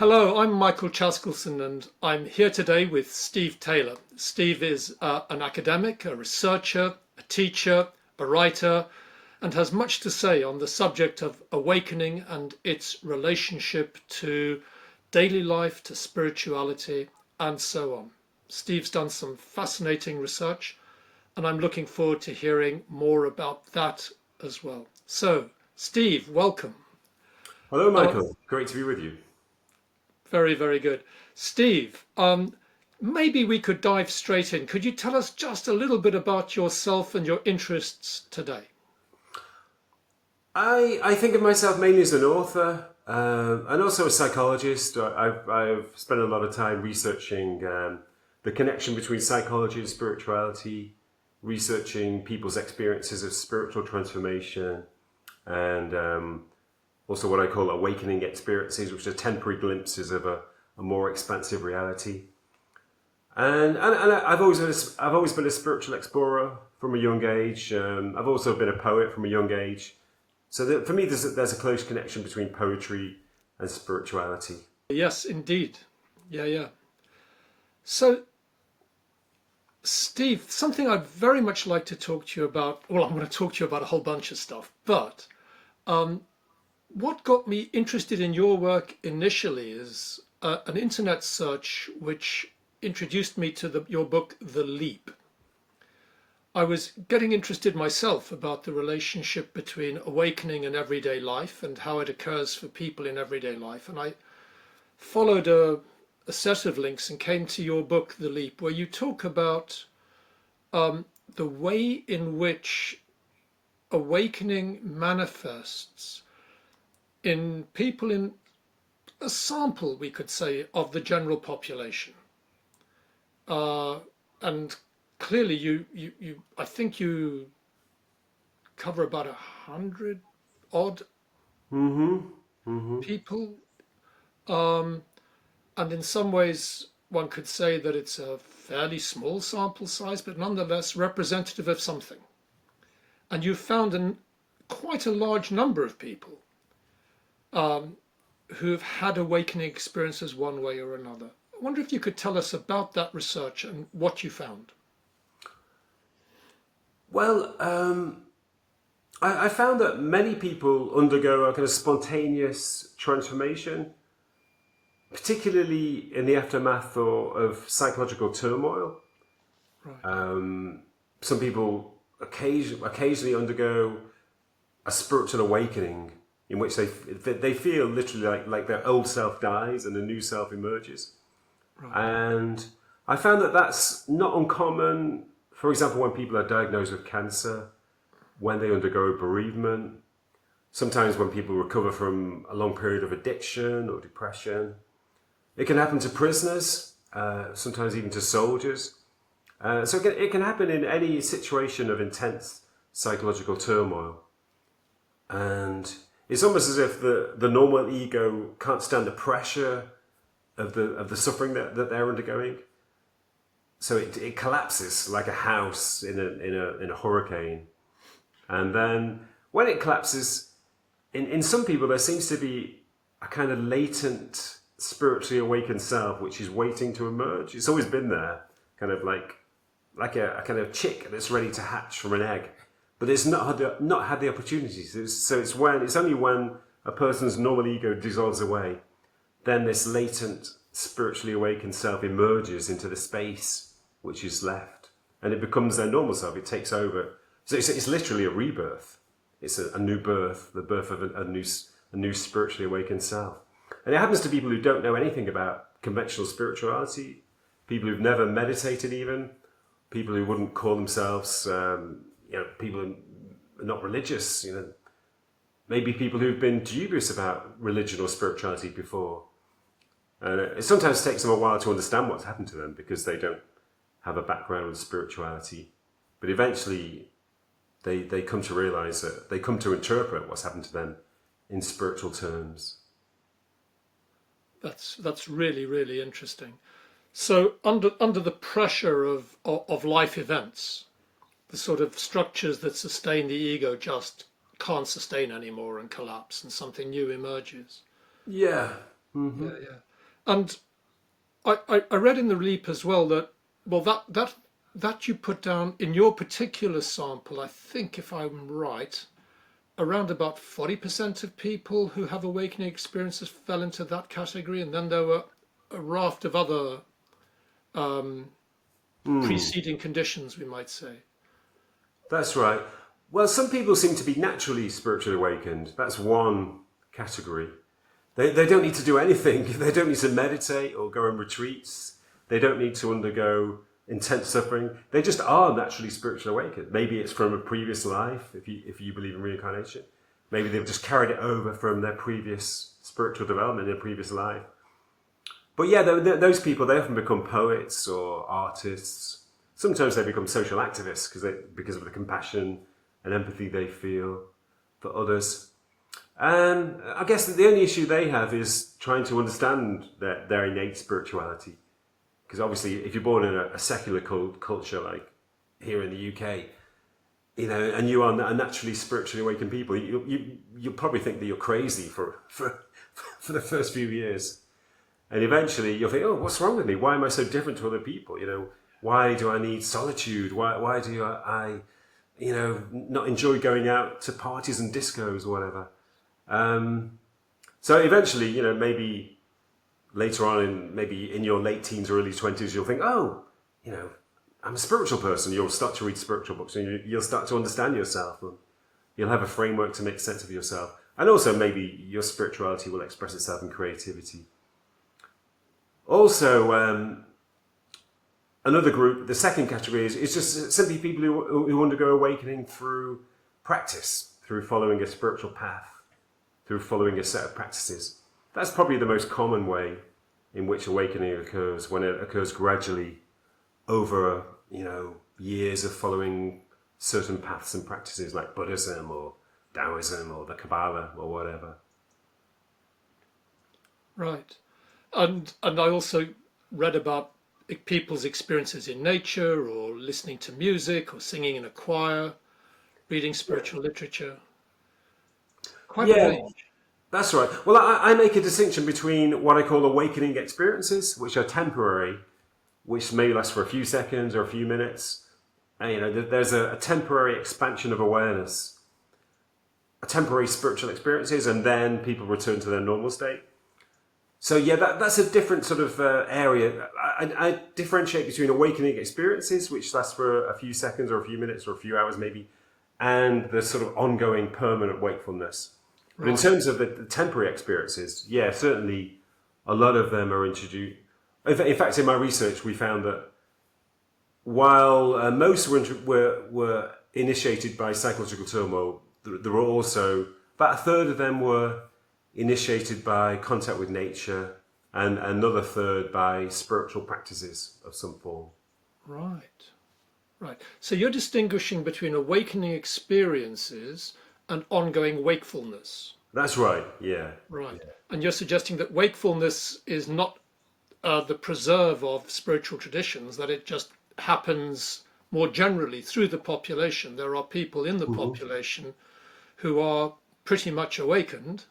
Hello, I'm Michael Chaskelson and I'm here today with Steve Taylor. Steve is an academic, a researcher, a teacher, a writer, and has much to say on the subject of awakening and its relationship to daily life, to spirituality, and so on. Steve's done some fascinating research, and I'm looking forward to hearing more about that as well. So, Steve, welcome. Hello, Uh, Michael. Great to be with you. Very, very good. Steve, maybe we could dive straight in. Could you tell us just a little bit about yourself and your interests today? I think of myself mainly as an author and also a psychologist. I've spent a lot of time researching the connection between psychology and spirituality, researching people's experiences of spiritual transformation, and also what I call awakening experiences, which are temporary glimpses of a more expansive reality. And I've always been a spiritual explorer from a young age. I've also been a poet from a young age. So that, for me, there's a close connection between poetry and spirituality. Yes, indeed. Yeah, yeah. So, Steve, something I'd very much like to talk to you about. Well, I'm going to talk to you about a whole bunch of stuff, but what got me interested in your work initially is an internet search which introduced me to your book, The Leap. I was getting interested myself about the relationship between awakening and everyday life and how it occurs for people in everyday life. And I followed a set of links and came to your book, The Leap, where you talk about the way in which awakening manifests in people in a sample, we could say, of the general population. And clearly, I think you cover about 100 odd people, and in some ways, one could say that it's a fairly small sample size, but nonetheless representative of something. And you found quite a large number of people who've had awakening experiences one way or another. I wonder if you could tell us about that research and what you found. Well, I found that many people undergo a kind of spontaneous transformation, particularly in the aftermath of psychological turmoil. Right. Some people occasionally undergo a spiritual awakening in which they feel literally like their old self dies and a new self emerges. Right. And I found that that's not uncommon. For example, when people are diagnosed with cancer, when they undergo bereavement, sometimes when people recover from a long period of addiction or depression. It can happen to prisoners, sometimes even to soldiers. So it can happen in any situation of intense psychological turmoil. And it's almost as if the normal ego can't stand the pressure of the suffering that they're undergoing. So it collapses like a house in a hurricane. And then when it collapses, in some people there seems to be a kind of latent spiritually awakened self which is waiting to emerge. It's always been there, kind of like a kind of chick that's ready to hatch from an egg, but it's not had the opportunities. It's only when a person's normal ego dissolves away, then this latent spiritually awakened self emerges into the space which is left, and it becomes their normal self. It takes over. So it's literally a rebirth. It's a new birth, the birth of a new spiritually awakened self. And it happens to people who don't know anything about conventional spirituality, people who've never meditated even, people who wouldn't call themselves, people who are not religious, maybe people who've been dubious about religion or spirituality before. And it sometimes takes them a while to understand what's happened to them because they don't have a background in spirituality. But eventually they come to realize that they come to interpret what's happened to them in spiritual terms. That's really, really interesting. So under the pressure of life events, the sort of structures that sustain the ego just can't sustain anymore and collapse, and something new emerges. Yeah. Yeah, yeah. And I read in the Leap as well that, well, that you put down in your particular sample, I think, if I'm right, around about 40% of people who have awakening experiences fell into that category, and then there were a raft of other Hmm. preceding conditions, we might say. That's right. Well, some people seem to be naturally spiritually awakened. That's one category. They don't need to do anything. They don't need to meditate or go on retreats. They don't need to undergo intense suffering. They just are naturally spiritually awakened. Maybe it's from a previous life, if you believe in reincarnation. Maybe they've just carried it over from their previous spiritual development in a previous life. But yeah, those people, they often become poets or artists. Sometimes they become social activists because of the compassion and empathy they feel for others. And I guess that the only issue they have is trying to understand their innate spirituality. Because obviously, if you're born in a secular culture like here in the UK, and you are a naturally spiritually awakened people, you'll probably think that you're crazy for the first few years. And eventually you'll think, oh, what's wrong with me? Why am I so different to other people? Why do I need solitude? Why do I not enjoy going out to parties and discos or whatever? So eventually, maybe later on, maybe in your late teens or early 20s, you'll think, oh, I'm a spiritual person. You'll start to read spiritual books and you'll start to understand yourself. And you'll have a framework to make sense of yourself. And also maybe your spirituality will express itself in creativity. Also, another group, the second category is just simply people who undergo awakening through practice, through following a spiritual path, through following a set of practices. That's probably the most common way in which awakening occurs, when it occurs gradually over, years of following certain paths and practices like Buddhism or Taoism or the Kabbalah or whatever. Right. And I also read about people's experiences in nature or listening to music or singing in a choir, reading spiritual literature. Quite a Yeah, range. that's right. Well, I make a distinction between what I call awakening experiences, which are temporary, which may last for a few seconds or a few minutes. And, there's a temporary expansion of awareness, a temporary spiritual experiences, and then people return to their normal state. So yeah, that's a different sort of area. I differentiate between awakening experiences, which last for a few seconds or a few minutes or a few hours maybe, and the sort of ongoing permanent wakefulness. But in Right. terms of the temporary experiences, yeah, certainly a lot of them are introduced. In fact, in my research, we found that while most were initiated by psychological turmoil, there were also about a third of them were initiated by contact with nature, and another third by spiritual practices of some form. Right. Right. So you're distinguishing between awakening experiences and ongoing wakefulness. That's right. Yeah. Right. And you're suggesting that wakefulness is not the preserve of spiritual traditions, that it just happens more generally through the population. There are people in the Hmm. population who are pretty much awakened,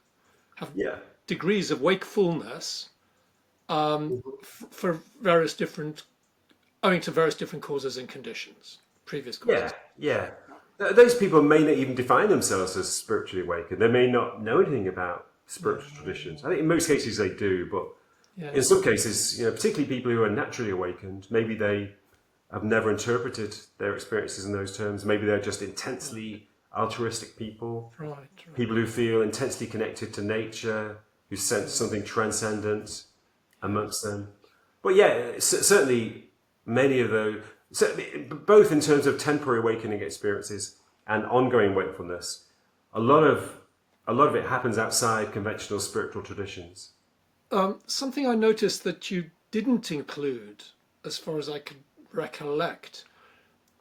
have Yeah. degrees of wakefulness for various different, owing to various different causes and conditions, previous Yeah. causes. Yeah. Those people may not even define themselves as spiritually awakened. They may not know anything about Yeah, spiritual traditions. I think in most cases they do, but in yes, some cases, particularly people who are naturally awakened, maybe they have never interpreted their experiences in those terms. Maybe they're just intensely altruistic people, right, right. people who feel intensely connected to nature, who sense something transcendent amongst them. But yeah, certainly many of those, certainly, both in terms of temporary awakening experiences and ongoing wakefulness, a lot of it happens outside conventional spiritual traditions. Something I noticed that you didn't include, as far as I could recollect,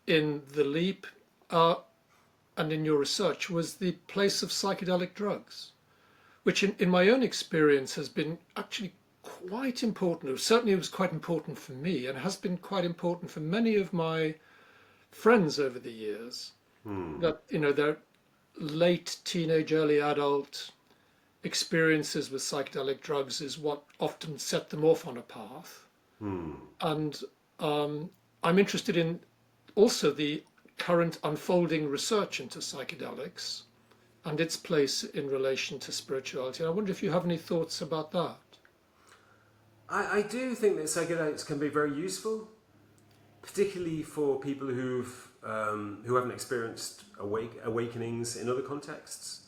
in the leap and in your research was the place of psychedelic drugs, which in my own experience has been actually quite important. Certainly, it was quite important for me and has been quite important for many of my friends over the years. Hmm. That, they're late teenage, early adult, experiences with psychedelic drugs is what often set them off on a path. And I'm interested in also the current unfolding research into psychedelics and its place in relation to spirituality. I wonder if you have any thoughts about that. I do think that psychedelics can be very useful, particularly for people who haven't experienced awakenings in other contexts.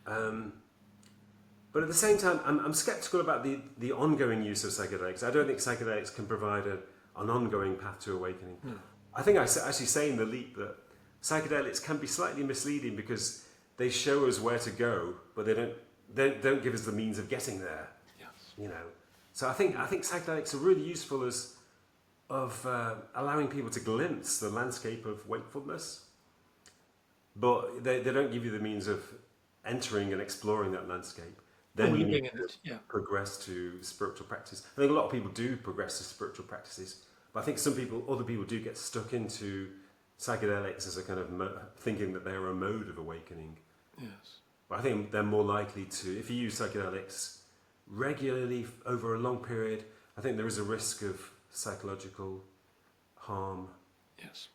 But at the same time, I'm skeptical about the ongoing use of psychedelics. I don't think psychedelics can provide an ongoing path to awakening. No. I think I actually say in The Leap that psychedelics can be slightly misleading because they show us where to go, but they don't give us the means of getting there. Yes. You know, so I think psychedelics are really useful as allowing people to glimpse the landscape of wakefulness, but they don't give you the means of entering and exploring that landscape. Then you need to progress to spiritual practice. I think a lot of people do progress to spiritual practices, but I think other people do get stuck into psychedelics as a kind of thinking that they're a mode of awakening. Yes. But I think they're more likely to, if you use psychedelics regularly over a long period, I think there is a risk of psychological harm. Yes.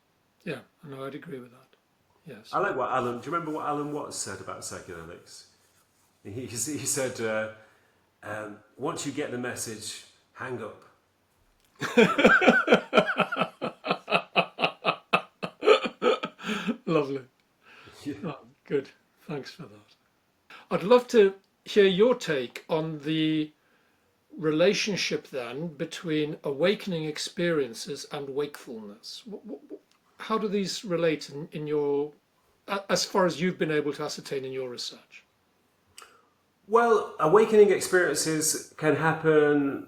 Yeah, no, I'd agree with that. Yes. I like what do you remember what Alan Watts said about psychedelics? He said, once you get the message, hang up. Lovely. Yeah. Oh, good. Thanks for that. I'd love to hear your take on the relationship then between awakening experiences and wakefulness. How do these relate in your, as far as you've been able to ascertain in your research? Well, awakening experiences can happen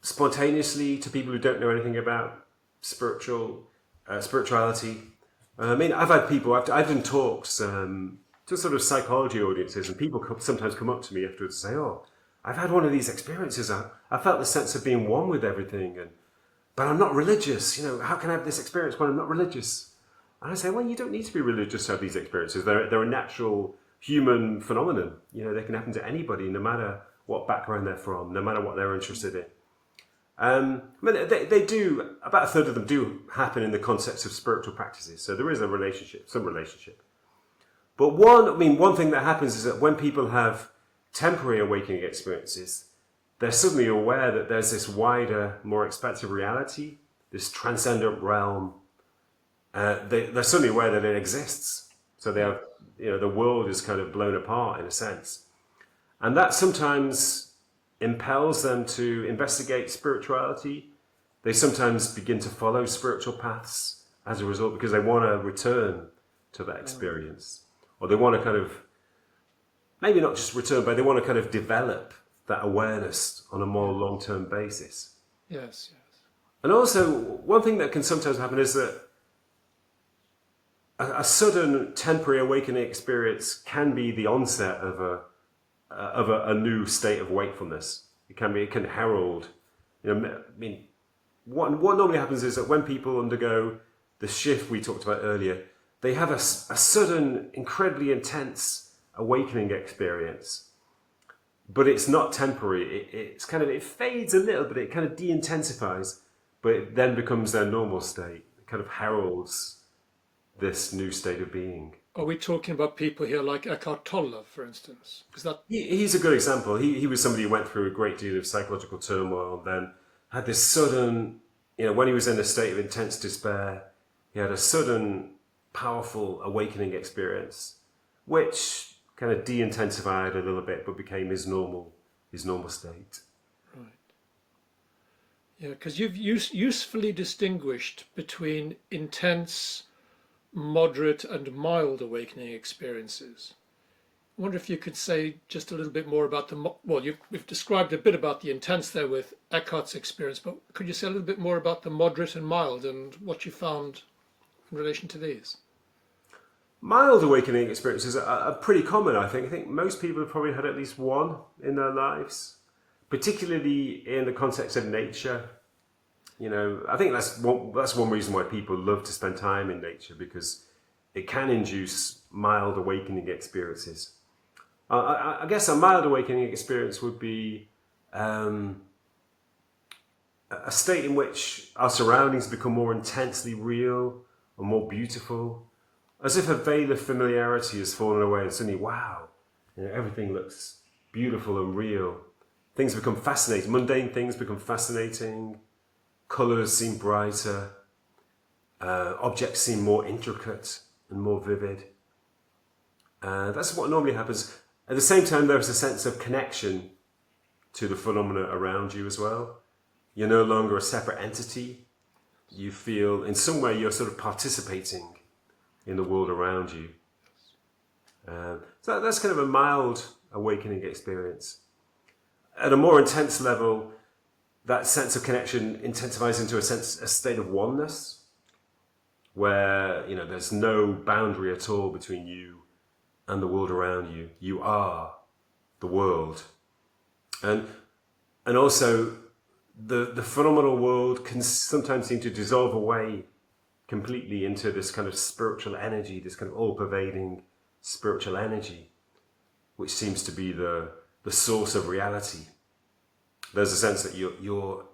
spontaneously to people who don't know anything about spirituality. I mean, I've done talks to sort of psychology audiences, and people sometimes come up to me afterwards and say, "Oh, I've had one of these experiences. I felt the sense of being one with everything, but I'm not religious. You know, how can I have this experience when I'm not religious?" And I say, "Well, you don't need to be religious to have these experiences. They're a natural human phenomenon. You know, they can happen to anybody, no matter what background they're from, no matter what they're interested in." I mean, they do, about a third of them do happen in the context of spiritual practices. So there is some relationship. But one thing that happens is that when people have temporary awakening experiences, they're suddenly aware that there's this wider, more expansive reality, this transcendent realm. They're suddenly aware that it exists. So they have, the world is kind of blown apart in a sense. And that sometimes impels them to investigate spirituality. They sometimes begin to follow spiritual paths as a result because they want to return to that experience. Or they want to kind of, maybe not just return, but they want to kind of develop that awareness on a more long-term basis. Yes, yes. And also, one thing that can sometimes happen is that a sudden temporary awakening experience can be the onset of a new state of wakefulness. It can herald. I mean, what normally happens is that when people undergo the shift we talked about earlier, they have a sudden, incredibly intense awakening experience, but it's not temporary. It fades a little bit. It kind of de-intensifies, but it then becomes their normal state. It kind of heralds this new state of being. Are we talking about people here like Eckhart Tolle, for instance? He's a good example. He was somebody who went through a great deal of psychological turmoil, then had this sudden, when he was in a state of intense despair, he had a sudden, powerful awakening experience, which kind of de-intensified a little bit, but became his normal state. Right. Yeah, because you've usefully distinguished between intense, moderate and mild awakening experiences. I wonder if you could say just a little bit more about we've described a bit about the intense there with Eckhart's experience, but could you say a little bit more about the moderate and mild and what you found in relation to these? Mild awakening experiences are pretty common, I think. I think most people have probably had at least one in their lives, particularly in the context of nature. I think that's one reason why people love to spend time in nature, because it can induce mild awakening experiences. I guess a mild awakening experience would be um, a state in which our surroundings become more intensely real or more beautiful, as if a veil of familiarity has fallen away and suddenly, wow, everything looks beautiful and real. Things become fascinating. Mundane things become fascinating. Colors seem brighter. Objects seem more intricate and more vivid. That's what normally happens. At the same time, there's a sense of connection to the phenomena around you as well. You're no longer a separate entity. You feel, in some way, you're sort of participating in the world around you. So that's kind of a mild awakening experience. At a more intense level, that sense of connection intensifies into a state of oneness, where there's no boundary at all between you and the world around you. You are the world, and also the phenomenal world can sometimes seem to dissolve away completely into this kind of spiritual energy, this kind of all-pervading spiritual energy, which seems to be the source of reality. There's a sense that you're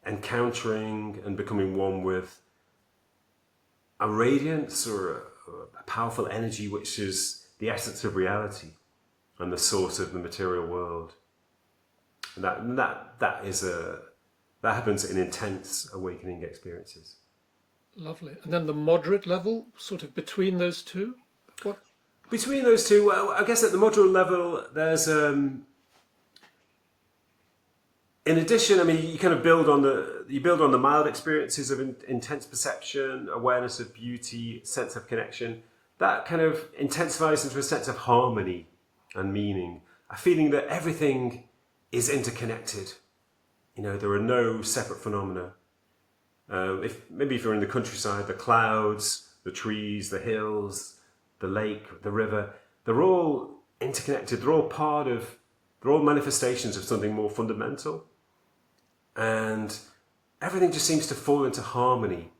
encountering and becoming one with a radiance or a powerful energy, which is the essence of reality and the source of the material world. And that happens in intense awakening experiences. Lovely. And then the moderate level, sort of between those two? What? Between those two, well, I guess at the moderate level, there's in addition, I mean, you kind of build on the mild experiences of intense perception, awareness of beauty, sense of connection. That kind of intensifies into a sense of harmony and meaning, a feeling that everything is interconnected. There are no separate phenomena. If you're in the countryside, the clouds, the trees, the hills, the lake, the river, they're all interconnected. They're all manifestations of something more fundamental. And everything just seems to fall into harmony.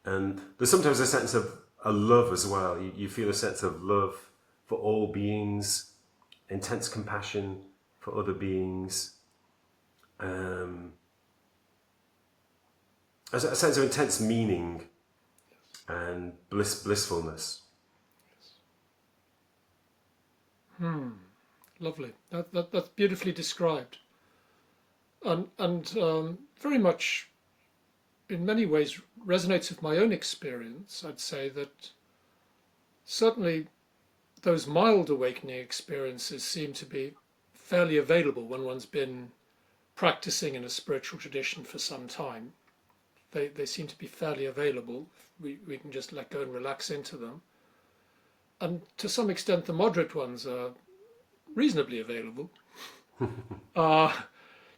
And there's sometimes a sense of a love as well. You feel a sense of love for all beings, intense compassion for other beings. A sense of intense meaning and blissfulness. Lovely. That's beautifully described. And very much, in many ways, resonates with my own experience. I'd say that certainly those mild awakening experiences seem to be fairly available when one's been practicing in a spiritual tradition for some time. They seem to be fairly available. We can just let go and relax into them. And to some extent, the moderate ones are reasonably available.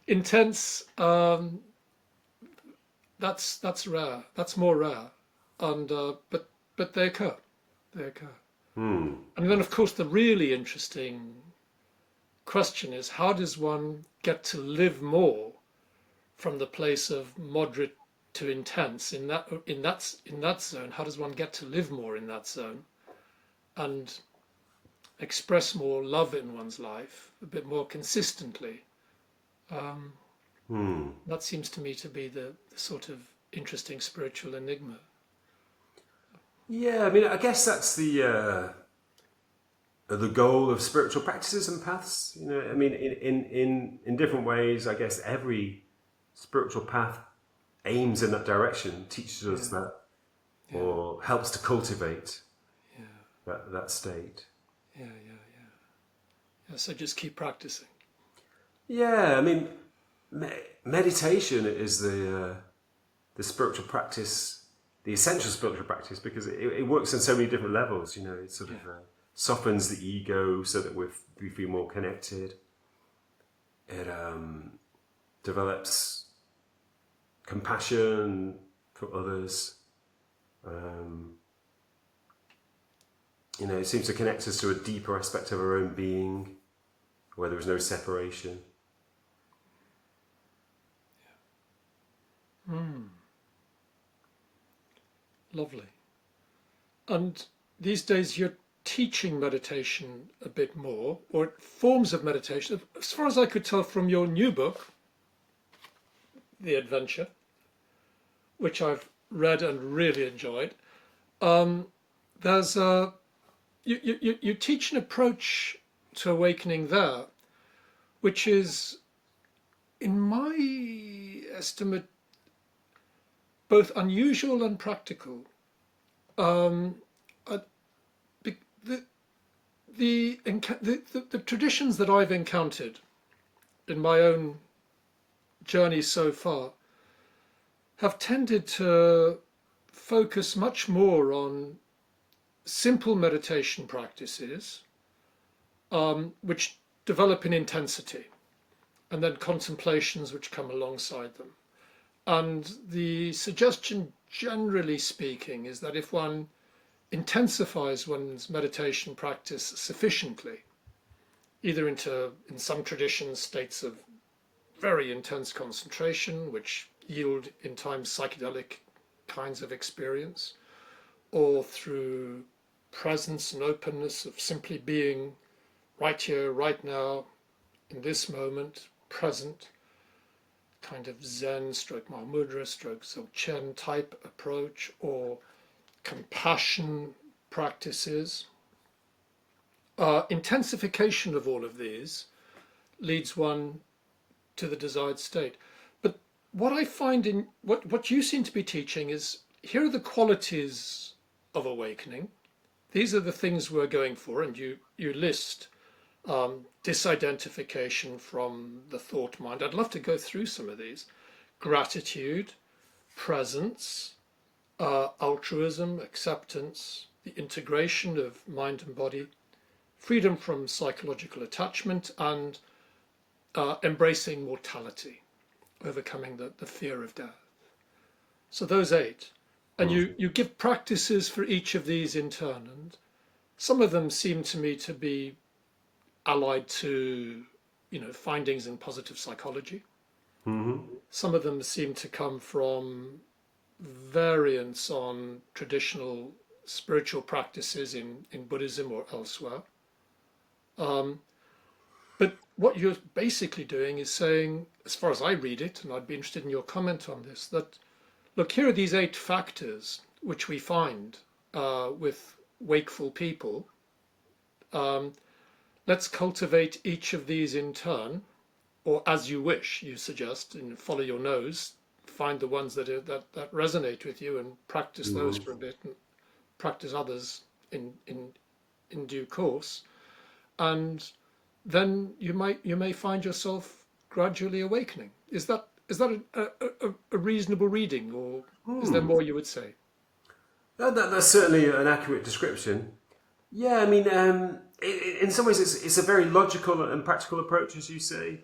Intense, that's rare. That's more rare, and but they occur. They occur. And then, of course, the really interesting question is: how does one get to live more from the place of moderate to intense in that zone? How does one get to live more in that zone and express more love in one's life a bit more consistently? That seems to me to be the sort of interesting spiritual enigma. Yeah, I mean, I guess that's the goal of spiritual practices and paths. I mean, in different ways, I guess every spiritual path aims in that direction, teaches us that, or helps to cultivate that state. Yeah. So just keep practicing. Yeah, I mean, meditation is the spiritual practice, the essential spiritual practice, because it works on so many different levels. It sort of softens the ego so that we feel more connected. It develops compassion for others. It seems to connect us to a deeper aspect of our own being, where there is no separation. Lovely. And these days you're teaching meditation a bit more, or forms of meditation. As far as I could tell from your new book, The Adventure, which I've read and really enjoyed, there's a you teach an approach to awakening there, which is, in my estimate, both unusual and practical. Uh, the traditions that I've encountered in my own journey so far have tended to focus much more on simple meditation practices, which develop in intensity, and then contemplations which come alongside them. And the suggestion, generally speaking, is that if one intensifies one's meditation practice sufficiently, either into, in some traditions, states of very intense concentration, which yield in time psychedelic kinds of experience, or through presence and openness of simply being right here, right now, in this moment, present, kind of Zen stroke Mahamudra stroke Dzogchen type approach, or compassion practices. Intensification of all of these leads one to the desired state. But what I find in what you seem to be teaching is, here are the qualities of awakening. These are the things we're going for, and you list disidentification from the thought mind. I'd love to go through some of these. Gratitude, presence, altruism, acceptance, the integration of mind and body, freedom from psychological attachment, and embracing mortality, overcoming the fear of death. So those 8. And you give practices for each of these in turn, and some of them seem to me to be allied to, findings in positive psychology. Some of them seem to come from variants on traditional spiritual practices in Buddhism or elsewhere. But what you're basically doing is saying, as far as I read it, and I'd be interested in your comment on this, that, look, here are these 8 factors which we find with wakeful people. Let's cultivate each of these in turn, or as you wish, you suggest, and follow your nose, find the ones that resonate with you and practice those for a bit, and practice others in due course. And then you may find yourself gradually awakening. Is that a reasonable reading, or is there more you would say? That's certainly an accurate description. Yeah, I mean, in some ways it's a very logical and practical approach, as you say.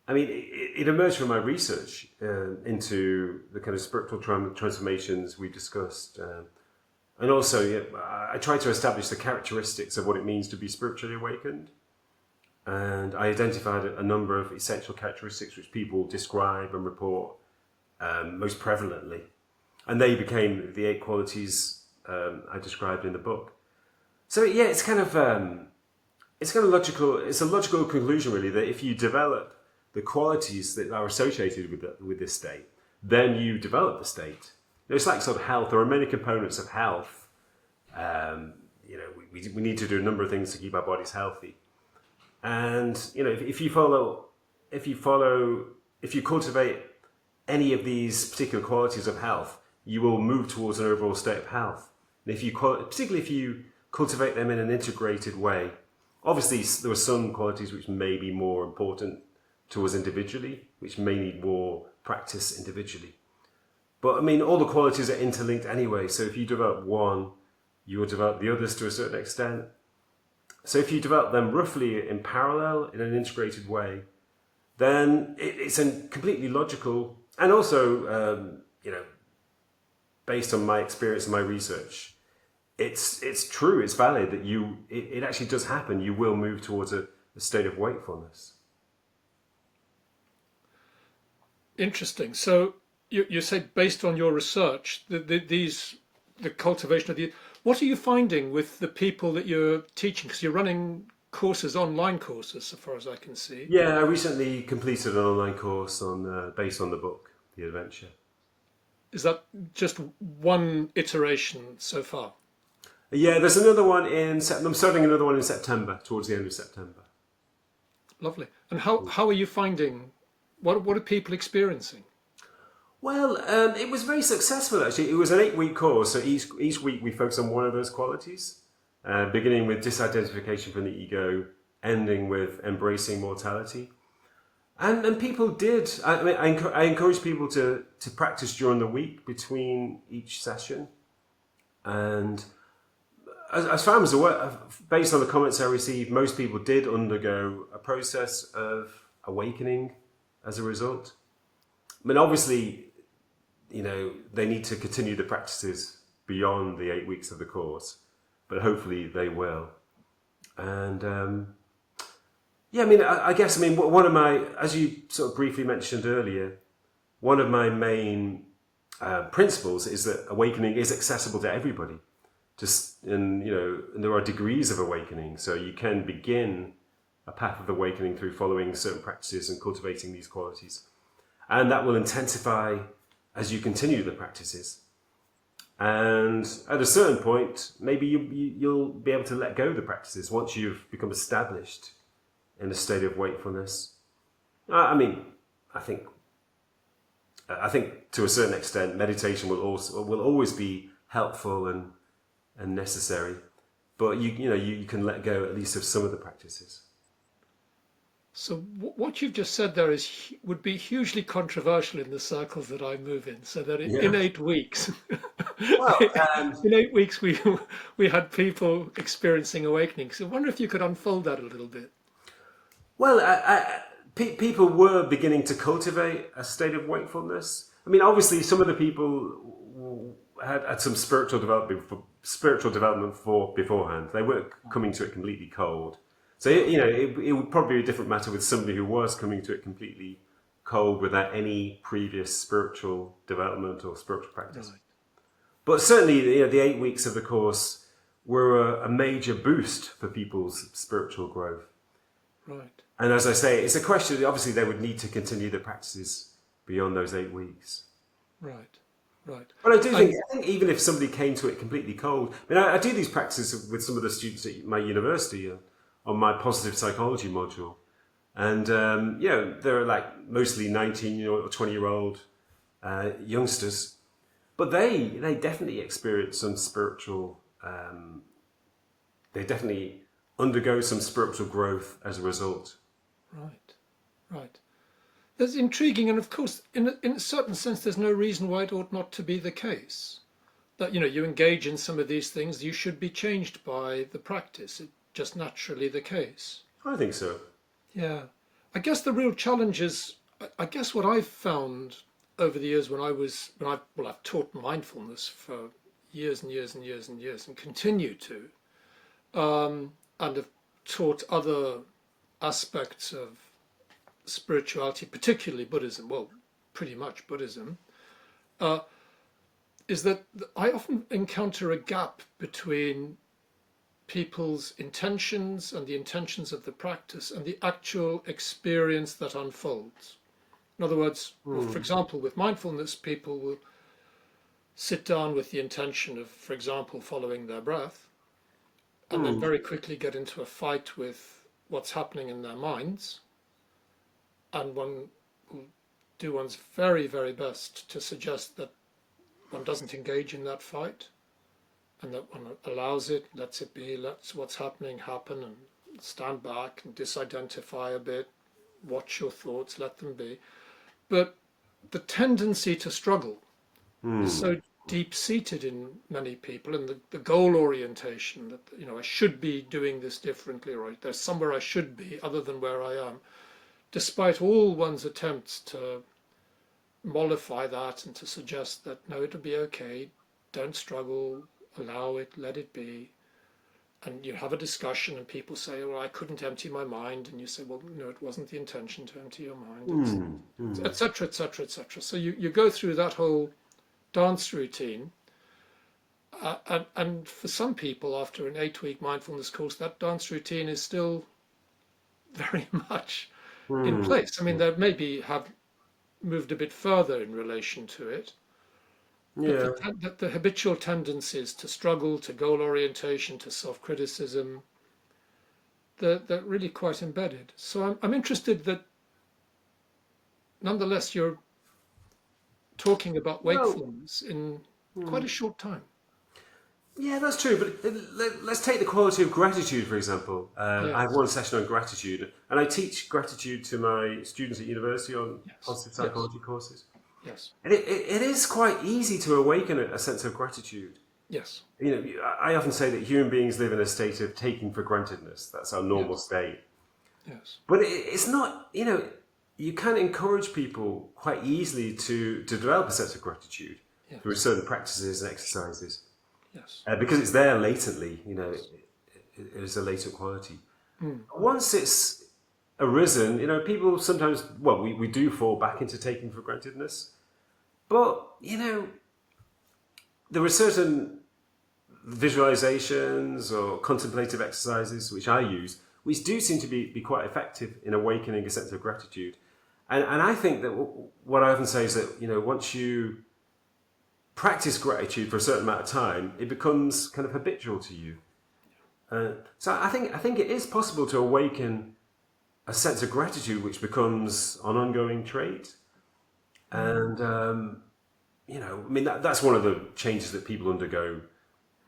I mean, it emerged from my research into the kind of spiritual transformations we discussed. And also, I tried to establish the characteristics of what it means to be spiritually awakened. And I identified a number of essential characteristics which people describe and report most prevalently. And they became the 8 qualities I described in the book. So yeah, it's kind of logical. It's a logical conclusion, really, that if you develop the qualities that are associated with this state, then you develop the state. It's like sort of health. There are many components of health. We need to do a number of things to keep our bodies healthy. And if you cultivate any of these particular qualities of health, you will move towards an overall state of health. And particularly if you cultivate them in an integrated way, obviously there are some qualities which may be more important to us individually, which may need more practice individually. But I mean, all the qualities are interlinked anyway. So if you develop one, you will develop the others to a certain extent. So if you develop them roughly in parallel, in an integrated way, then it's a completely logical, and also, based on my experience and my research, it's true, it's valid that it actually does happen. You will move towards a state of wakefulness. Interesting. So you say, based on your research, the cultivation of What are you finding with the people that you're teaching? Because you're running courses, online courses, so far as I can see. Yeah, I recently completed an online course on based on the book, The Adventure. Is that just one iteration so far? Yeah, there's another one I'm starting another one in September, towards the end of September. Lovely. And how are you finding, what are people experiencing? Well, it was very successful actually. It was an 8-week course, so each week we focus on one of those qualities, beginning with disidentification from the ego, ending with embracing mortality. And people did. I mean, I encourage people to practice during the week between each session. And as far as I'm aware, based on the comments I received, most people did undergo a process of awakening as a result. I mean, obviously, they need to continue the practices beyond the 8 weeks of the course, but hopefully they will. And yeah, I mean, I guess, one of my, as you sort of briefly mentioned earlier, one of my main principles is that awakening is accessible to everybody. And there are degrees of awakening, so you can begin a path of awakening through following certain practices and cultivating these qualities, and that will intensify as you continue the practices. And at a certain point, maybe you'll be able to let go of the practices once you've become established in a state of wakefulness. I think to a certain extent, meditation will always be helpful and necessary, but you can let go at least of some of the practices. So what you've just said there would be hugely controversial in the circles that I move in. So that Yeah. in 8 weeks, Well, in 8 weeks we had people experiencing awakening. So I wonder if you could unfold that a little bit. Well, people were beginning to cultivate a state of wakefulness. I mean, obviously, some of the people had some spiritual development beforehand. They weren't coming to it completely cold. So it would probably be a different matter with somebody who was coming to it completely cold without any previous spiritual development or spiritual practice. Right. But certainly, the 8 weeks of the course were a major boost for people's spiritual growth. Right. And as I say, it's a question, obviously they would need to continue the practices beyond those 8 weeks. Right. Right. But I think even if somebody came to it completely cold, I do these practices with some of the students at my university on my positive psychology module. And, they're like mostly 19 or 20-year-old youngsters. But they definitely experience some spiritual, they definitely undergo some spiritual growth as a result. Right. Right. That's intriguing, and of course, in a certain sense, there's no reason why it ought not to be the case. That you engage in some of these things, you should be changed by the practice. It's just naturally the case. I think so. Yeah. I guess the real challenge is, I guess what I've found over the years I've taught mindfulness for years and years and years and years and continue to, and have taught other aspects of spirituality, particularly Buddhism, well, pretty much Buddhism, is that I often encounter a gap between people's intentions and the intentions of the practice and the actual experience that unfolds. In other words, for example, with mindfulness, people will sit down with the intention of, for example, following their breath, and then very quickly get into a fight with what's happening in their minds. And one will do one's very, very best to suggest that one doesn't engage in that fight, and that one allows it, lets it be, lets what's happening happen, and stand back and disidentify a bit, watch your thoughts, let them be. But the tendency to struggle is so deep-seated in many people, and the goal orientation that, I should be doing this differently, or there's somewhere I should be other than where I am, despite all one's attempts to mollify that and to suggest that, no, it'll be okay, don't struggle, allow it, let it be. And you have a discussion and people say, well, I couldn't empty my mind. And you say, well, no, it wasn't the intention to empty your mind, etc., etc., etc. So you go through that whole dance routine, And for some people, after an 8-week mindfulness course, that dance routine is still very much in Hmm. place. I mean, they maybe have moved a bit further in relation to it, but Yeah. the habitual tendencies to struggle, to goal orientation, to self-criticism, they're really quite embedded. So I'm interested that nonetheless you're talking about Well, wakefulness in hmm. quite a short time. Yeah, that's true. But let's take the quality of gratitude, for example. I have Yes, one session on gratitude, and I teach gratitude to my students at university on yes, positive yes, psychology courses. yes, And it is quite easy to awaken a sense of gratitude. yes, You know, I often say that human beings live in a state of taking for grantedness. That's our normal yes, state. yes, But it's not, you can encourage people quite easily to develop a sense of gratitude through yes, certain practices and exercises. yes. Because it's there latently, it is a latent quality. Mm, Once it's arisen, people sometimes, well, we do fall back into taking for grantedness. But, there are certain visualizations or contemplative exercises which I use, which do seem to be quite effective in awakening a sense of gratitude. And I think that what I often say is that, once you practice gratitude for a certain amount of time, it becomes kind of habitual to you. So I think it is possible to awaken a sense of gratitude, which becomes an ongoing trait. mm, And I mean that's one of the changes that people undergo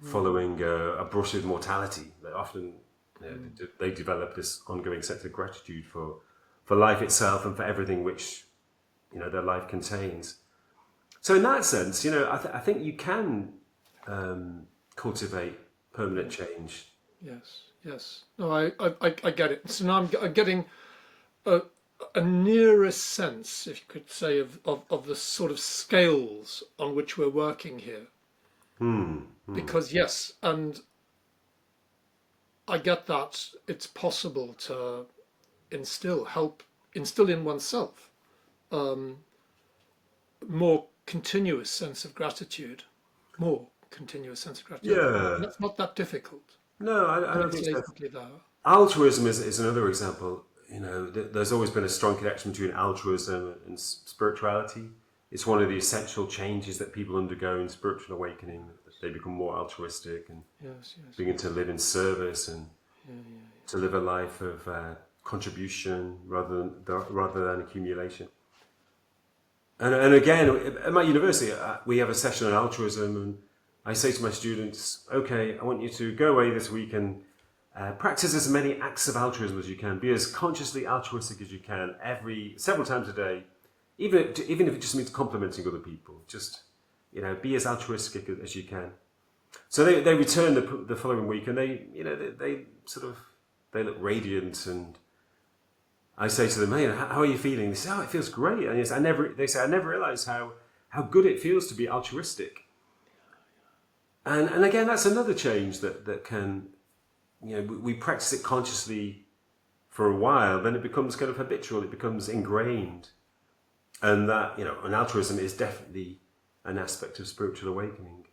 mm, following a brush with mortality. They often mm. they develop this ongoing sense of gratitude for life itself and for everything which their life contains. So in that sense, I think you can cultivate permanent Yes, change. yes, yes. No, I get it. So now I'm getting a, a nearer sense, if you could say, of the sort of scales on which we're working here. Hmm. Hmm. Because yes, and I get that it's possible to instill in oneself um, more continuous sense of gratitude, more continuous sense of gratitude. Yeah. That's not that difficult, No, I and don't it's think so. latently there. Altruism is another example. There's always been a strong connection between altruism and spirituality. It's one of the essential changes that people undergo in spiritual awakening. That they become more altruistic and Yes, yes, begin to live in service and yeah, yeah, to live a life of contribution rather than accumulation. And again, at my university, we have a session on altruism, and I say to my students, "Okay, I want you to go away this week and practice as many acts of altruism as you can. Be as consciously altruistic as you can several times a day, even if it just means complimenting other people. Just be as altruistic as you can." So they return the following week, and they sort of they look radiant, and I say to them, "Hey, how are you feeling?" They say, "Oh, it feels great." And they say, "I never realized how good it feels to be altruistic." And again, that's another change that can we practice it consciously for a while, then it becomes kind of habitual. It becomes ingrained, and that and altruism is definitely an aspect of spiritual awakening.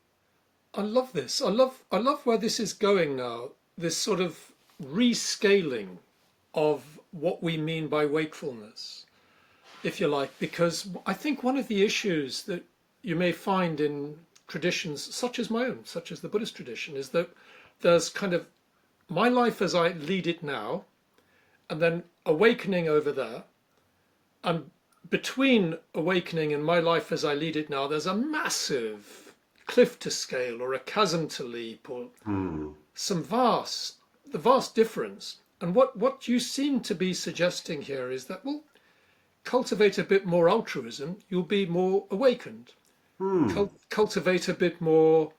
I love this. I love where this is going now. This sort of rescaling of what we mean by wakefulness, if you like, because I think one of the issues that you may find in traditions such as my own, such as the Buddhist tradition, is that there's kind of my life as I lead it now, and then awakening over there. And between awakening and my life as I lead it now, there's a massive cliff to scale or a chasm to leap or Hmm. the vast difference. And what you seem to be suggesting here is that, well, cultivate a bit more altruism, you'll be more awakened. Hmm. Cultivate a bit more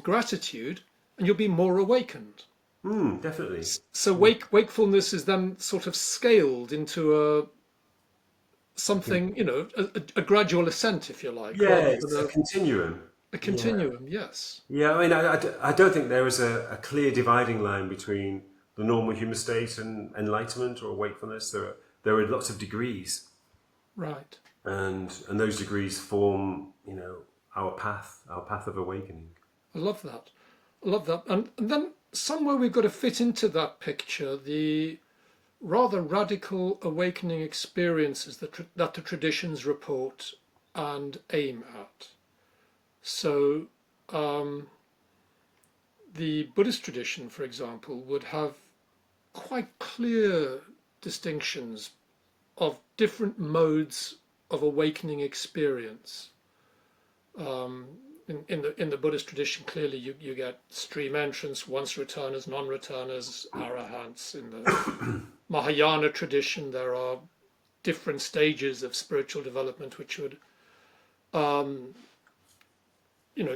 gratitude, and you'll be more awakened. Hmm. Definitely. So wakefulness is then sort of scaled into something, a gradual ascent, if you like, Yeah, rather than it's a continuum. a Yeah. continuum. Yes. Yeah, I mean, I don't think there is a clear dividing line between the normal human state and enlightenment or wakefulness. There are lots of degrees, Right. and those degrees form, our path of awakening. I love that. I love that. And then somewhere we've got to fit into that picture the rather radical awakening experiences that the traditions report and aim at. So the Buddhist tradition, for example, would have quite clear distinctions of different modes of awakening experience. In the Buddhist tradition, clearly you get stream entrance, once returners, non-returners, arahants. In the Mahayana tradition, there are different stages of spiritual development which would,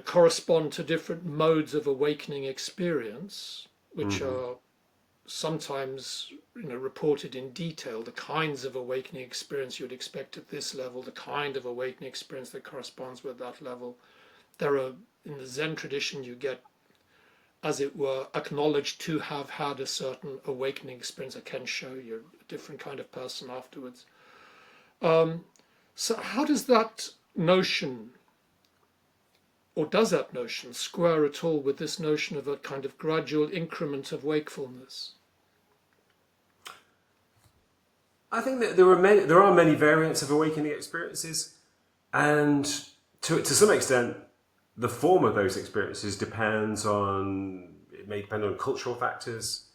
correspond to different modes of awakening experience, which are sometimes reported in detail, the kinds of awakening experience you'd expect at this level, the kind of awakening experience that corresponds with that level. There are, in the Zen tradition, you get, as it were, acknowledged to have had a certain awakening experience. I can show you a different kind of person afterwards. So how does that notion, or does that notion square at all with this notion of a kind of gradual increment of wakefulness? I think that there are many variants of awakening experiences, and to some extent, the form of those experiences it may depend on cultural factors,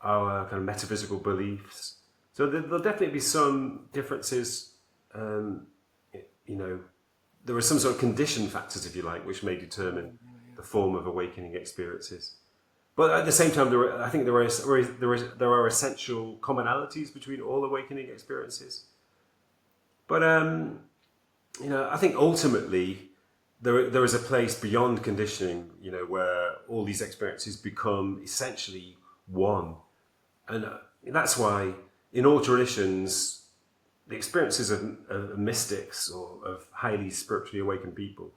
our kind of metaphysical beliefs. So there'll definitely be some differences. There are some sort of conditioned factors, if you like, which may determine the form of awakening experiences. But at the same time, I think there are essential commonalities between all awakening experiences. But I think ultimately there is a place beyond conditioning, where all these experiences become essentially one, and that's why in all traditions, the experiences of mystics or of highly spiritually awakened people,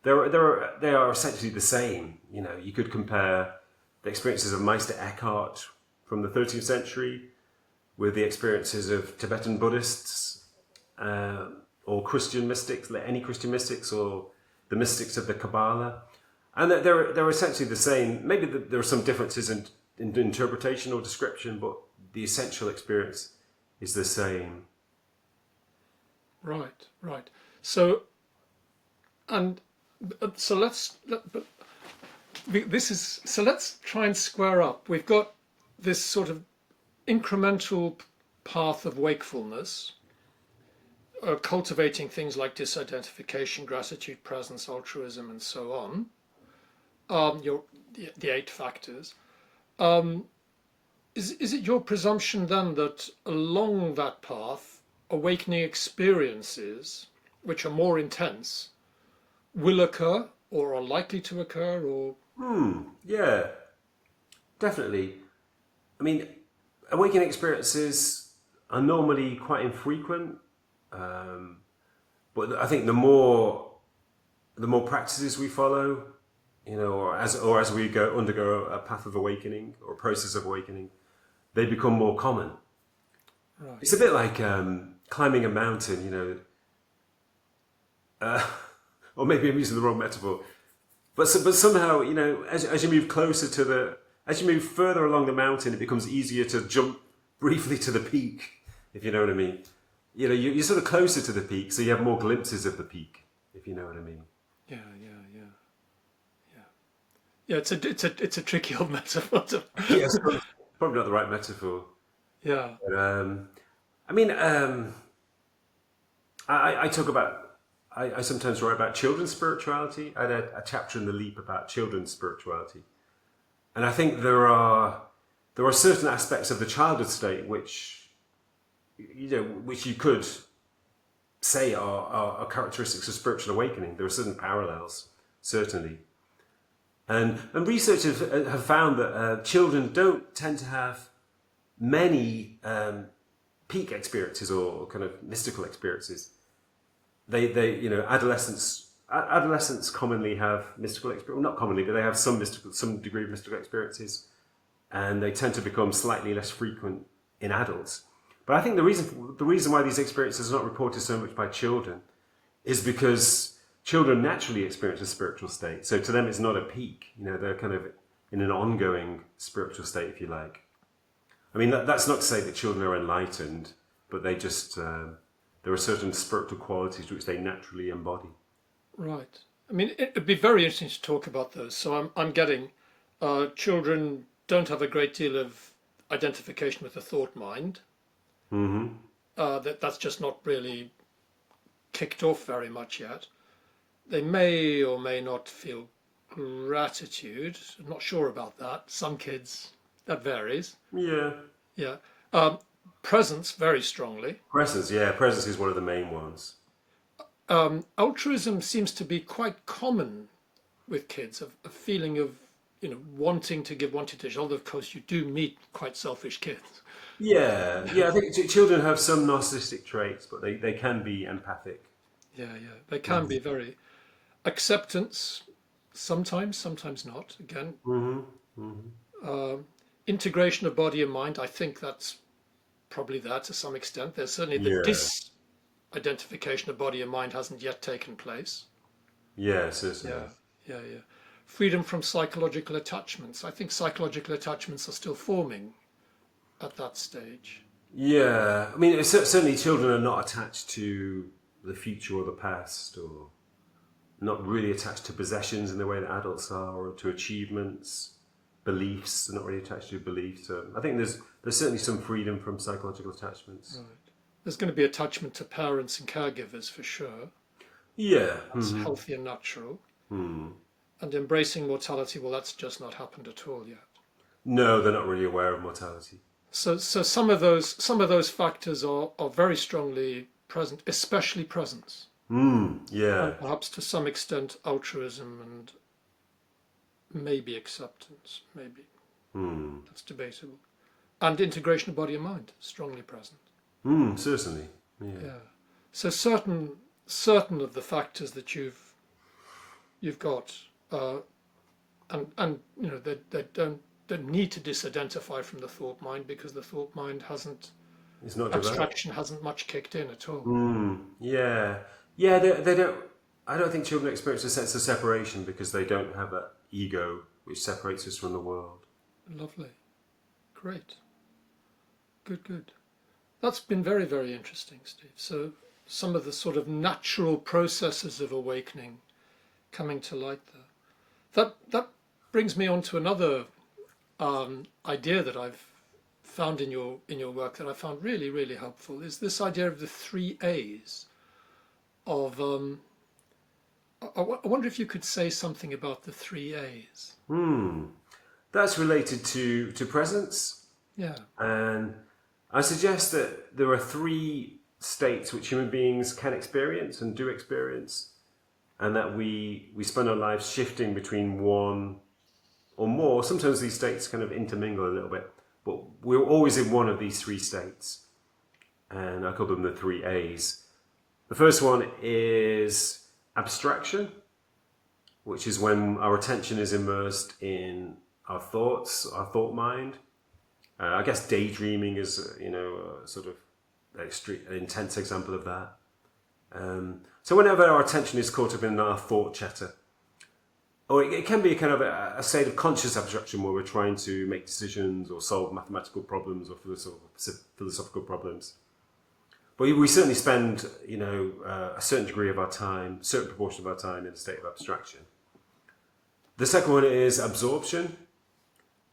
they are essentially the same. You could compare the experiences of Meister Eckhart from the 13th century with the experiences of Tibetan Buddhists or Christian mystics, like any Christian mystics, or the mystics of the Kabbalah, and they're essentially the same. Maybe there are some differences in interpretation or description, but the essential experience is the same. Right. So let's try and square up. We've got this sort of incremental path of wakefulness, cultivating things like disidentification, gratitude, presence, altruism, and so on. The 8 factors. Is it your presumption then that along that path, awakening experiences, which are more intense, will occur or are likely to occur? Or Yeah, definitely. I mean, awakening experiences are normally quite infrequent. But I think the more practices we follow, or as we undergo a path of awakening or a process of awakening, they become more common. Right. It's a bit like climbing a mountain, or maybe I'm using the wrong metaphor, but somehow, as you move as you move further along the mountain, it becomes easier to jump briefly to the peak, if you know what I mean. You're sort of closer to the peak, so you have more glimpses of the peak, if you know what I mean. Yeah. It's a tricky old metaphor. Yes, probably not the right metaphor. Yeah. But, I talk about. I sometimes write about children's spirituality. I had a chapter in The Leap about children's spirituality, and I think there are certain aspects of the childhood state which you could say are characteristics of spiritual awakening. There are certain parallels, certainly. And researchers have found that children don't tend to have many peak experiences or kind of mystical experiences. Adolescents commonly have mystical experiences. Well, not commonly, but they have some degree of mystical experiences, and they tend to become slightly less frequent in adults. But I think the reason why these experiences are not reported so much by children is because children naturally experience a spiritual state. So to them, it's not a peak. They're kind of in an ongoing spiritual state, if you like. I mean, that's not to say that children are enlightened, but they just, there are certain spiritual qualities which they naturally embody. Right. I mean, it'd be very interesting to talk about those. So I'm getting children don't have a great deal of identification with the thought mind. Mm-hmm. That's just not really kicked off very much yet. They may or may not feel gratitude. I'm not sure about that. Some kids, that varies. Yeah. Yeah. Presence, very strongly. Presence, yeah. Presence is one of the main ones. Altruism seems to be quite common with kids, a feeling of, wanting to give, wanting to, although of course you do meet quite selfish kids. Yeah. I think children have some narcissistic traits, but they can be empathic. Yeah. They can be very acceptance, sometimes not. Again, integration of body and mind. I think that's probably there to some extent. There's certainly the disidentification of body and mind hasn't yet taken place. Yeah, certainly. Yeah. Freedom from psychological attachments. I think psychological attachments are still forming at that stage. Yeah, I mean, certainly children are not attached to the future or the past, or not really attached to possessions in the way that adults are, or to achievements, beliefs. They're not really attached to beliefs. So I think there's certainly some freedom from psychological attachments. Right. There's going to be attachment to parents and caregivers for sure. Yeah. That's healthy and natural. Mm. And embracing mortality, well, that's just not happened at all yet. No, they're not really aware of mortality. So some of those factors are very strongly present, especially presence. Yeah. And perhaps to some extent altruism and maybe acceptance, maybe. That's debatable. And integration of body and mind, strongly present. Certainly. Yeah. So certain of the factors that you've got, and they don't need to disidentify from the thought mind, because the thought mind It's not abstraction hasn't much kicked in at all. Yeah. They don't. I don't think children experience a sense of separation because they don't have that ego which separates us from the world. Lovely, great, good. That's been very, very interesting, Steve. So some of the sort of natural processes of awakening coming to light there. That brings me on to another idea that I've found in your work that I found really, really helpful, is this idea of the 3 A's of I wonder if you could say something about the 3 A's. That's related to presence. Yeah. And I suggest that there are 3 states which human beings can experience and do experience, and that we spend our lives shifting between one or more. Sometimes these states kind of intermingle a little bit, but we're always in one of these 3 states, and I call them the 3 A's. The first one is abstraction, which is when our attention is immersed in our thoughts, our thought mind. I guess daydreaming is, a sort of an intense example of that. So whenever our attention is caught up in our thought chatter, or it can be a kind of a state of conscious abstraction where we're trying to make decisions or solve mathematical problems or philosophical problems. But we certainly spend, a certain degree of our time, a certain proportion of our time in a state of abstraction. The second one is absorption,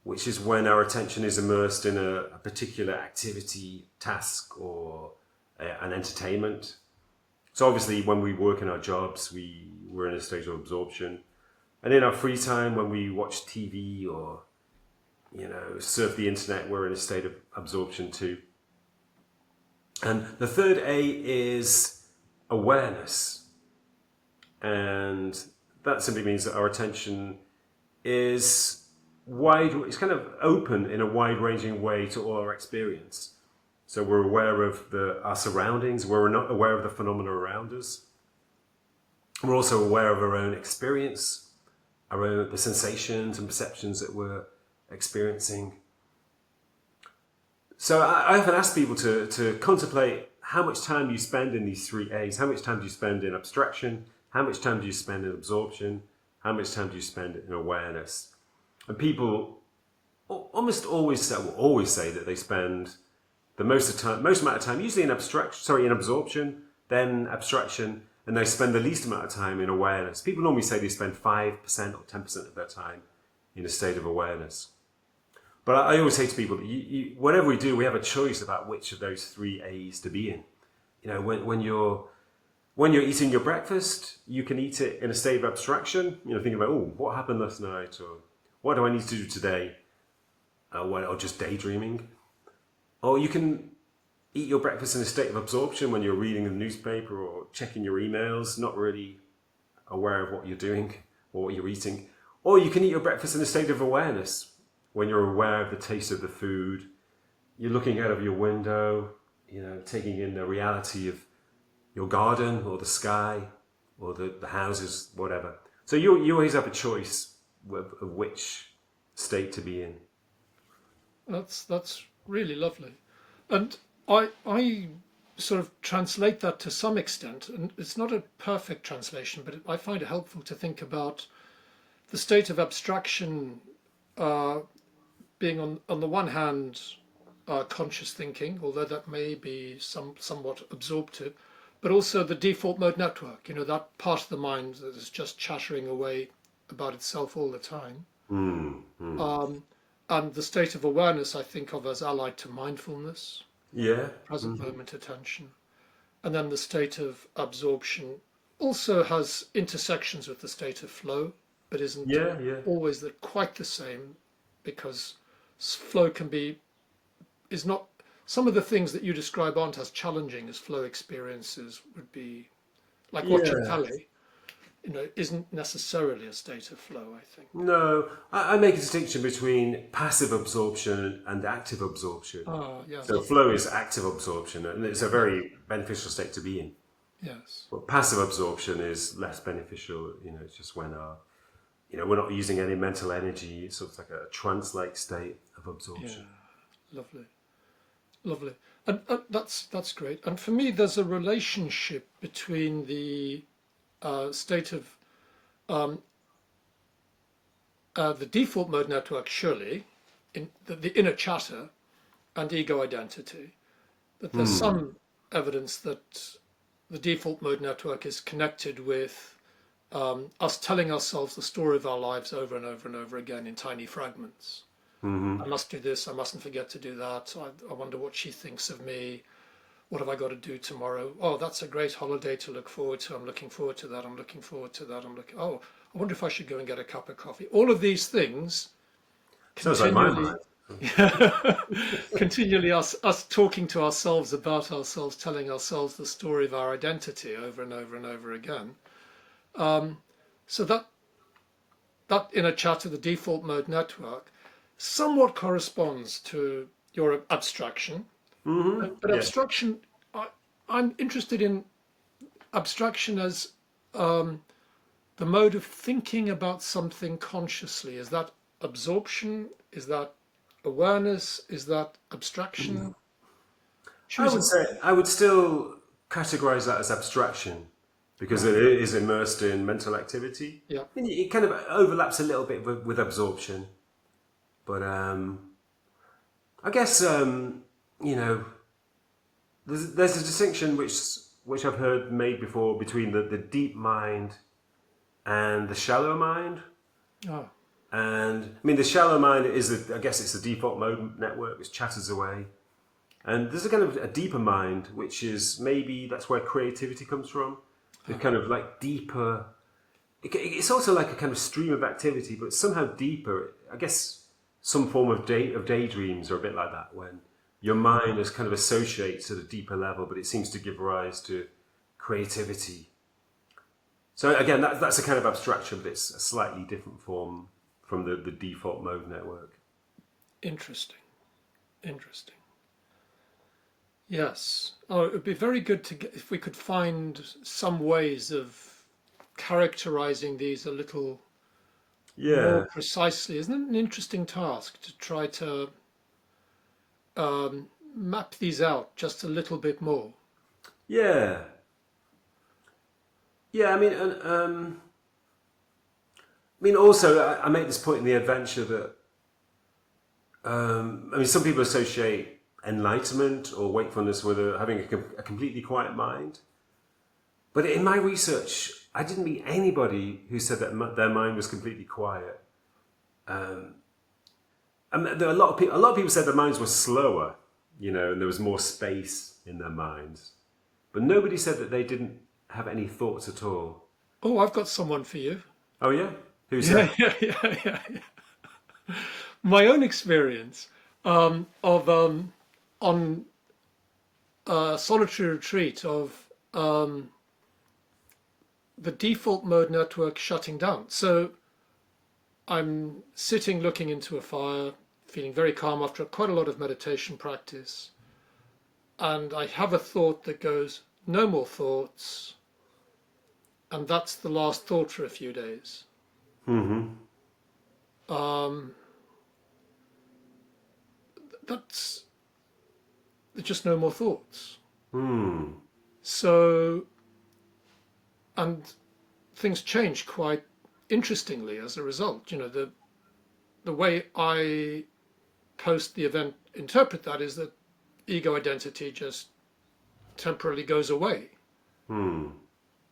which is when our attention is immersed in a particular activity, task, or an entertainment. So obviously when we work in our jobs, we're in a state of absorption. And in our free time, when we watch TV or, surf the internet, we're in a state of absorption too. And the third A is awareness. And that simply means that our attention is it's kind of open in a wide-ranging way to all our experience. So we're aware of our surroundings, we're not aware of the phenomena around us. We're also aware of our own experience, the sensations and perceptions that we're experiencing. So I often ask people to contemplate how much time you spend in these 3 A's. How much time do you spend in abstraction? How much time do you spend in absorption? How much time do you spend in awareness? And people almost always say that they spend the most amount of time, usually in absorption, then abstraction, and they spend the least amount of time in awareness. People normally say they spend 5% or 10% of their time in a state of awareness. But I always say to people, whatever we do, we have a choice about which of those three A's to be in. You know, when you're eating your breakfast, you can eat it in a state of abstraction. You know, thinking about, oh, what happened last night, or what do I need to do today, or just daydreaming. Or you can eat your breakfast in a state of absorption when you're reading the newspaper or checking your emails, not really aware of what you're doing or what you're eating. Or you can eat your breakfast in a state of awareness when you're aware of the taste of the food. You're looking out of your window, you know, taking in the reality of your garden or the sky or the houses, whatever. So you always have a choice of which state to be in. That's really lovely. And I sort of translate that to some extent, and it's not a perfect translation, but I find it helpful to think about the state of abstraction being on the one hand conscious thinking, although that may be somewhat absorptive, but also the default mode network, you know, that part of the mind that is just chattering away about itself all the time. And the state of awareness I think of as allied to mindfulness, Yeah. present moment attention. And then the state of absorption also has intersections with the state of flow, but isn't Yeah. always quite the same, because flow is not, some of the things that you describe aren't as challenging as flow experiences would be, like watching Yeah. telly, you know, isn't necessarily a state of flow, I think. No, I make a distinction between passive absorption and active absorption. Ah, yes, So flow is active absorption, and it's a very beneficial state to be in. yes, But passive absorption is less beneficial. You know, it's just when we're not using any mental energy. It's sort of like a trance-like state of yeah, absorption. lovely, lovely. And that's great. And for me, there's a relationship between the state of the default mode network, surely, in the inner chatter and ego identity, that there's some evidence that the default mode network is connected with us telling ourselves the story of our lives over and over and over again in tiny fragments. I must do this, I mustn't forget to do that. I wonder what she thinks of me. What have I got to do tomorrow? Oh, that's a great holiday to look forward to. I'm looking forward to that. I'm looking forward to that. Oh, I wonder if I should go and get a cup of coffee. All of these things Sounds like my continually, mind. continually us talking to ourselves about ourselves, telling ourselves the story of our identity over and over and over again. So that inner chatter, the default mode network, somewhat corresponds to your abstraction. But Yes. abstraction, I'm interested in abstraction as the mode of thinking about something consciously. Is that absorption? Is that awareness? Is that abstraction? Choosing. I would still categorize that as abstraction because it is immersed in mental activity. Yeah. I mean, it kind of overlaps a little bit with absorption, but I guess there's a distinction which I've heard made before between the deep mind and the shallow mind. Oh, And I mean, the shallow mind I guess it's the default mode network which chatters away. And there's a kind of a deeper mind, which is maybe that's where creativity comes from. The kind of like deeper. It's also like a kind of stream of activity, but somehow deeper. I guess some form of daydreams are a bit like that, when your mind is kind of associates at a deeper level, but it seems to give rise to creativity. So again, that's a kind of abstraction, but it's a slightly different form from the default mode network. interesting. Interesting. Yes. Oh, it would be very good to get, if we could find some ways of characterizing these a little more Yeah, precisely. Isn't it an interesting task to try to map these out just a little bit more? yeah. Yeah, I mean, also, I make this point in the adventure that, I mean, some people associate enlightenment or wakefulness with having a completely quiet mind. But in my research, I didn't meet anybody who said that their mind was completely quiet. And there are a lot of people said their minds were slower, and there was more space in their minds. But nobody said that they didn't have any thoughts at all. Oh, I've got someone for you. Oh yeah, who's Yeah, that? yeah. My own experience of on a solitary retreat of the default mode network shutting down. So I'm sitting looking into a fire, feeling very calm after quite a lot of meditation practice. And I have a thought that goes, no more thoughts. And that's the last thought for a few days. Mm-hmm. Um, that's just no more thoughts. Hmm. So, and things change quite interestingly as a result. The way I post the event interpret that is that ego identity just temporarily goes away. Hmm.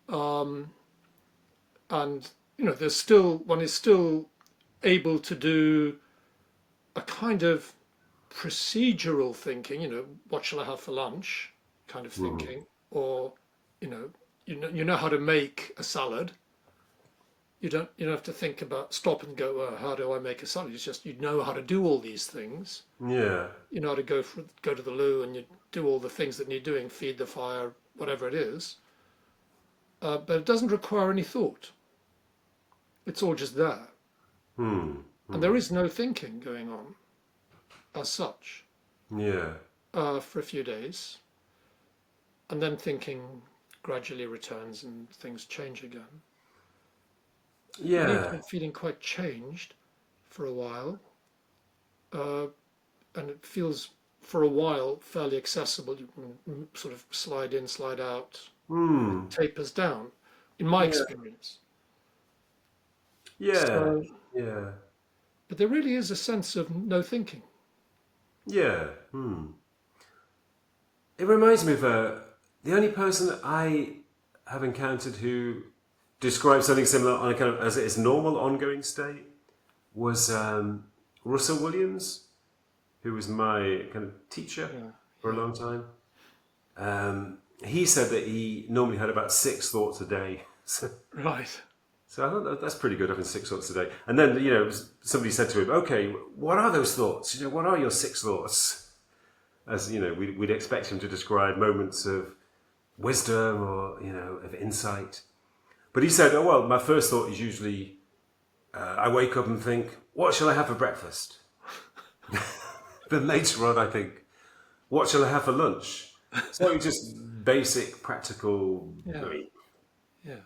Um, and one is still able to do a kind of procedural thinking, what shall I have for lunch kind of Hmm. thinking, or you know you know how to make a salad. You don't have to think about stop and go, how do I make a salad? It's just you know how to do all these things. Yeah. You know how to go to the loo and you do all the things that need doing, feed the fire, whatever it is. But it doesn't require any thought. It's all just there. Hmm. And there is no thinking going on as such Yeah. for a few days. And then thinking gradually returns and things change again. I've Yeah. been feeling quite changed for a while. Uh, and it feels for a while fairly accessible. You can sort of slide in, slide out. Hmm. It tapers down, in my Yeah. experience. Yeah. So, Yeah. but there really is a sense of no thinking. Yeah. Hmm. It reminds me of the only person that I have encountered who describes something similar on a kind of as its normal ongoing state was Russell Williams, who was my kind of teacher Yeah, for a yeah, long time. He said that he normally had about 6 thoughts a day. right. So I thought that's pretty good, having 6 thoughts a day. And then, somebody said to him, okay, what are those thoughts? What are your 6 thoughts? As, we'd expect him to describe moments of wisdom or, of insight. But he said, oh, well, my first thought is usually, I wake up and think, what shall I have for breakfast? Then later on, I think, what shall I have for lunch? So just basic, practical, I Yeah, mean, yeah,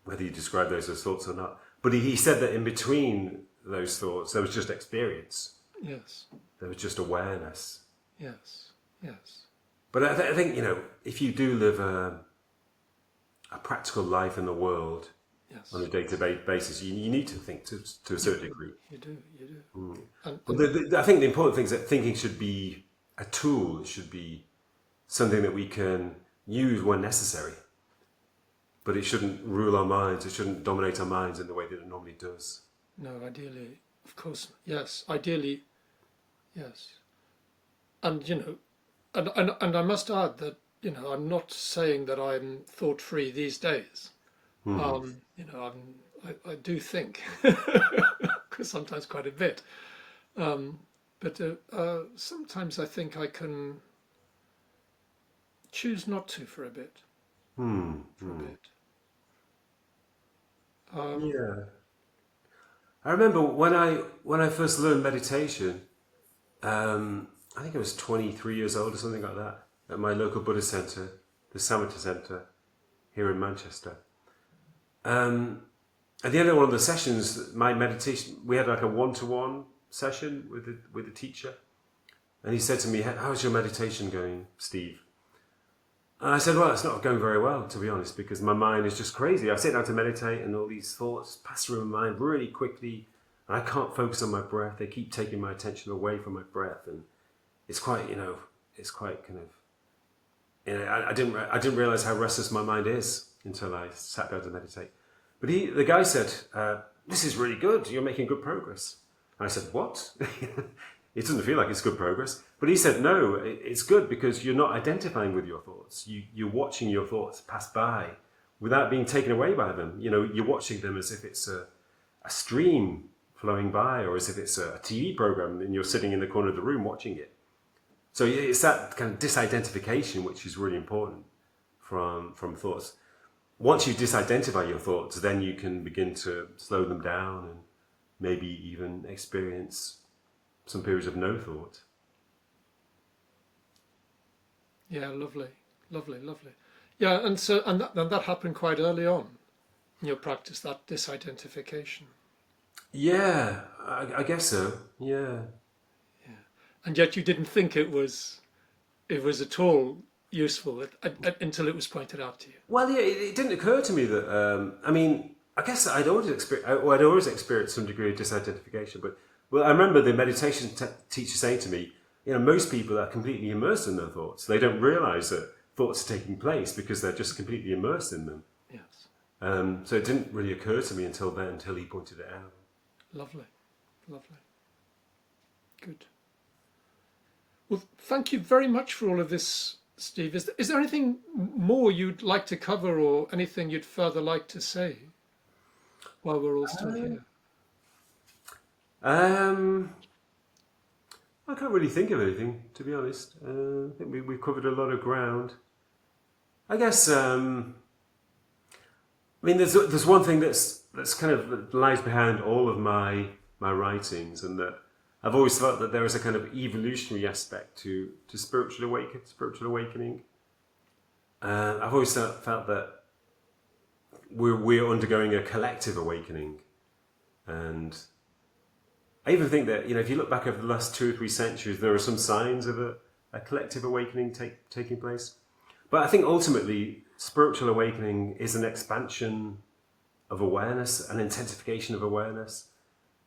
whether you describe those as thoughts or not. But he said that in between those thoughts, there was just experience. yes, There was just awareness. yes, yes, But I think, if you do live a practical life in the world on yes. a day-to-day basis, you need to think to a You certain do, degree. you do, you do. But And I think the important thing is that thinking should be a tool. It should be something that we can use when necessary. But it shouldn't rule our minds. It shouldn't dominate our minds in the way that it normally does. no, ideally, of course, yes, ideally, yes. And and I must add that I'm not saying that I'm thought free these days. I do think, sometimes quite a bit. But sometimes I think I can choose not to for a bit. For a bit. Yeah. I remember when I first learned meditation, I think I was 23 years old or something like that, at my local Buddhist centre, the Samatha Centre here in Manchester. At the end of one of the sessions, my meditation, we had like a one-to-one session with the teacher, and he said to me, "How's your meditation going, Steve?" And I said, well, it's not going very well, to be honest, because my mind is just crazy. I sit down to meditate and all these thoughts pass through my mind really quickly. And I can't focus on my breath. They keep taking my attention away from my breath. And it's quite, it's quite kind of, I didn't realize how restless my mind is until I sat down to meditate. But the guy said, this is really good. You're making good progress. And I said, what? It doesn't feel like it's good progress. But he said, no, it's good because you're not identifying with your thoughts. You're watching your thoughts pass by without being taken away by them. You're watching them as if it's a stream flowing by, or as if it's a TV program and you're sitting in the corner of the room watching it. So it's that kind of disidentification which is really important from thoughts. Once you disidentify your thoughts, then you can begin to slow them down and maybe even experience some periods of no thought. Yeah, lovely. Yeah, and that happened quite early on in your practice, that disidentification. Yeah, I guess so. Yeah. And yet you didn't think it was at all useful until it was pointed out to you. Well, yeah, it didn't occur to me that. I guess I'd always experienced some degree of disidentification, but I remember the meditation teacher saying to me, most people are completely immersed in their thoughts. They don't realise that thoughts are taking place because they're just completely immersed in them. Yes. So it didn't really occur to me until he pointed it out. Lovely. Good. Well, thank you very much for all of this, Steve. Is there anything more you'd like to cover, or anything you'd further like to say while we're all still here? I can't really think of anything, to be honest. I think we've covered a lot of ground. I guess, there's one thing that's kind of lies behind all of my writings, and that I've always felt that there is a kind of evolutionary aspect to spiritual awakening. I've always felt that we're undergoing a collective awakening, and I even think that if you look back over the last 2 or 3 centuries, there are some signs of a collective awakening taking place. But I think ultimately, spiritual awakening is an expansion of awareness, an intensification of awareness.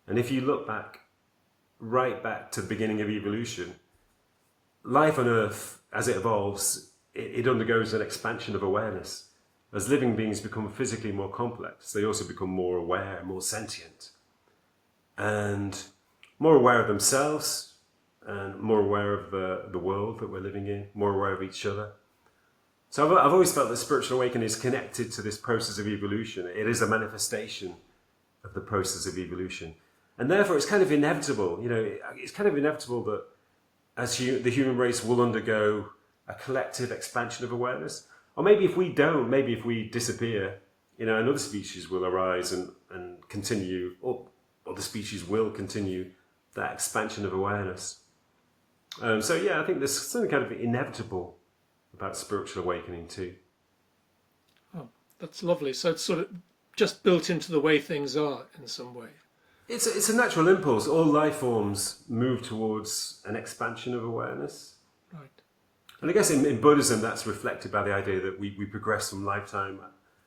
And if you look right back to the beginning of evolution, life on Earth, as it evolves, it undergoes an expansion of awareness. As living beings become physically more complex, they also become more aware, more sentient, and more aware of themselves, and more aware of the world that we're living in, more aware of each other. So I've always felt that spiritual awakening is connected to this process of evolution. It is a manifestation of the process of evolution. And therefore it's kind of inevitable, it's kind of inevitable that as the human race will undergo a collective expansion of awareness. Or maybe if we don't, maybe if we disappear, another species will arise and continue, or the species will continue that expansion of awareness. I think there's something kind of inevitable about spiritual awakening too. Oh, that's lovely. So it's sort of just built into the way things are in some way. It's a natural impulse. All life forms move towards an expansion of awareness. Right. And I guess in Buddhism, that's reflected by the idea that we progress from lifetime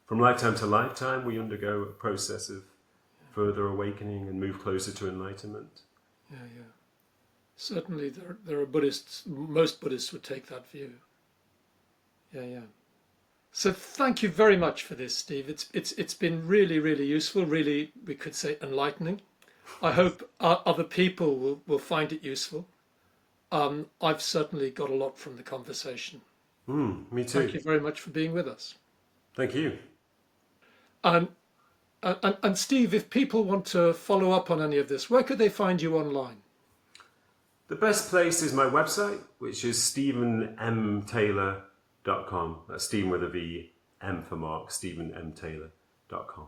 to lifetime. We undergo a process of further awakening and move closer to enlightenment. Yeah. Certainly, there are Buddhists. Most Buddhists would take that view. Yeah. So thank you very much for this, Steve. It's been really, really useful. Really, we could say enlightening. I hope other people will find it useful. I've certainly got a lot from the conversation. Me too. Thank you very much for being with us. Thank you. And Steve, if people want to follow up on any of this, where could they find you online? The best place is my website, which is stephenmtaylor.com. That's Stephen with a V, M for Mark, stephenmtaylor.com.